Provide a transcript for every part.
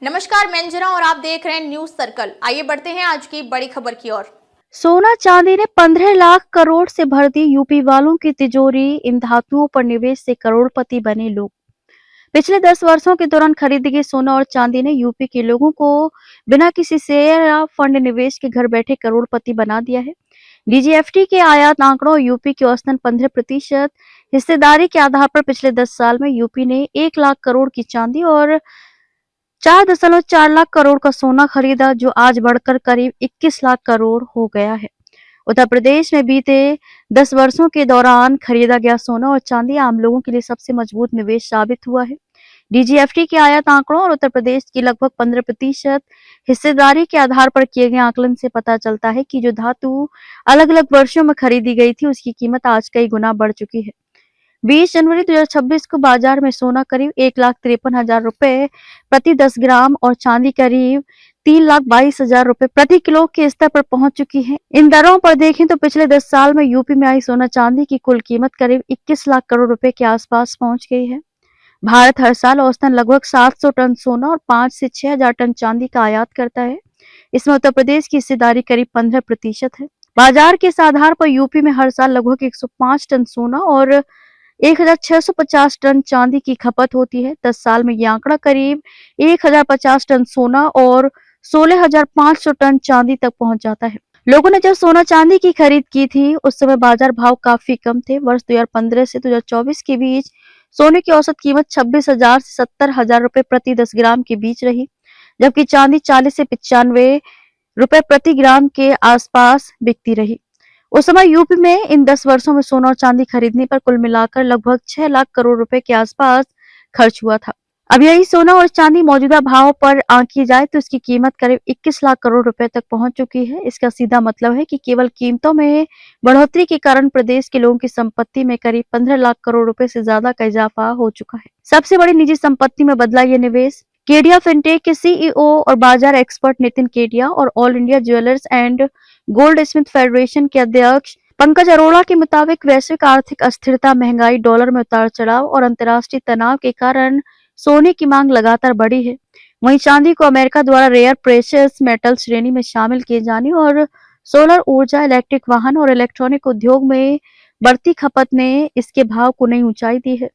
नमस्कार, मैं अंजना और आप देख रहे हैं न्यूज सर्कल। आइए बढ़ते हैं आज की बड़ी खबर की ओर। सोना चांदी ने 15 लाख करोड़ से भर दी यूपी वालों की तिजोरी। इन धातुओं पर निवेश से करोड़पति बने लोग। पिछले 10 वर्षों के दौरान खरीदी गई सोना और चांदी ने यूपी के लोगों को बिना किसी शेयर या फंड निवेश के घर बैठे करोड़पति बना दिया है। डीजीएफटी के आयात आंकड़ों यूपी की औसतन 15% हिस्सेदारी के आधार पर पिछले 10 साल में यूपी ने 1 लाख करोड़ की चांदी और 4.4 लाख करोड़ का सोना खरीदा, जो आज बढ़कर करीब 21 लाख करोड़ हो गया है। उत्तर प्रदेश में बीते 10 वर्षों के दौरान खरीदा गया सोना और चांदी आम लोगों के लिए सबसे मजबूत निवेश साबित हुआ है। डीजीएफटी के आयात आंकड़ों और उत्तर प्रदेश की लगभग 15% हिस्सेदारी के आधार पर किए गए आकलन से पता चलता है कि जो धातु अलग अलग वर्षों में खरीदी गई थी, उसकी कीमत आज कई गुना बढ़ चुकी है। 20 जनवरी 2026 को बाजार में सोना करीब 1,53,000 रुपए प्रति 10 ग्राम और चांदी करीब 3,22,000 रुपए प्रति किलो के स्तर पर पहुंच चुकी है। इन दरों पर देखें तो पिछले 10 साल में यूपी में आई सोना चांदी की कुल कीमत करीब 21 लाख करोड़ रुपए के आसपास पहुंच गई है। भारत हर साल औसतन लगभग 700 टन सोना और 5 से 6,000 टन चांदी का आयात करता है। इसमें उत्तर प्रदेश की हिस्सेदारी करीब 15% है। बाजार के इस आधार पर यूपी में हर साल लगभग 105 टन सोना और 1,650 टन चांदी की खपत होती है। 10 साल में यह आंकड़ा करीब 1,050 टन सोना और 16,500 टन चांदी तक पहुंच जाता है। लोगों ने जब सोना चांदी की खरीद की थी, उस समय बाजार भाव काफी कम थे। वर्ष 2015 से 2024 के बीच सोने की औसत कीमत 26,000 से 70,000 रुपए प्रति 10 ग्राम के बीच रही, जबकि चांदी 40 से 95 रुपए प्रति ग्राम के आसपास बिकती रही। उस समय यूपी में इन 10 वर्षों में सोना और चांदी खरीदने पर कुल मिलाकर लगभग 6 लाख करोड़ रुपए के आसपास खर्च हुआ था। अब यही सोना और चांदी मौजूदा भाव पर आंकी जाए तो इसकी कीमत करीब 21 लाख करोड़ रुपए तक पहुंच चुकी है। इसका सीधा मतलब है कि केवल कीमतों में बढ़ोतरी के कारण प्रदेश के लोगों की संपत्ति में करीब 15 लाख करोड़ रुपए से ज्यादा का इजाफा हो चुका है। सबसे बड़ी निजी संपत्ति में बदला ये निवेश। केडिया फिनटेक के सीईओ और बाजार एक्सपर्ट नितिन केडिया और all India jewellers and gold Smith federation के अध्यक्ष पंकज अरोड़ा के मुताबिक वैश्विक आर्थिक अस्थिरता, महंगाई, डॉलर में उतार चढ़ाव और अंतर्राष्ट्रीय तनाव के कारण सोने की मांग लगातार बढ़ी है। वहीं चांदी को अमेरिका द्वारा रेयर प्रेशियस मेटल श्रेणी में शामिल किए जाने और सोलर ऊर्जा, इलेक्ट्रिक वाहन और इलेक्ट्रॉनिक उद्योग में बढ़ती खपत ने इसके भाव को नई ऊंचाई दी है।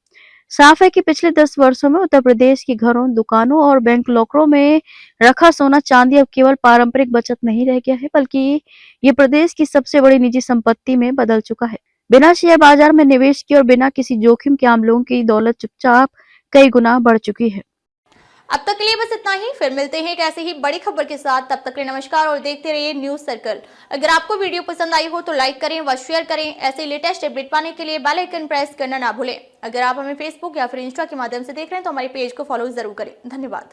साफ है कि पिछले 10 वर्षों में उत्तर प्रदेश के घरों, दुकानों और बैंक लॉकरों में रखा सोना चांदी अब केवल पारंपरिक बचत नहीं रह गया है, बल्कि ये प्रदेश की सबसे बड़ी निजी संपत्ति में बदल चुका है। बिना शेयर बाजार में निवेश किए और बिना किसी जोखिम के आम लोगों की दौलत चुपचाप कई गुना बढ़ चुकी है। अब तक के लिए बस इतना ही। फिर मिलते हैं एक ऐसी ही बड़ी खबर के साथ। तब तक के लिए नमस्कार और देखते रहिए न्यूज सर्कल। अगर आपको वीडियो पसंद आई हो तो लाइक करें व शेयर करें। ऐसे लेटेस्ट अपडेट पाने के लिए बेल आइकन प्रेस करना ना भूलें। अगर आप हमें फेसबुक या फिर इंस्टा के माध्यम से देख रहे हैं तो हमारे पेज को फॉलो जरूर करें। धन्यवाद।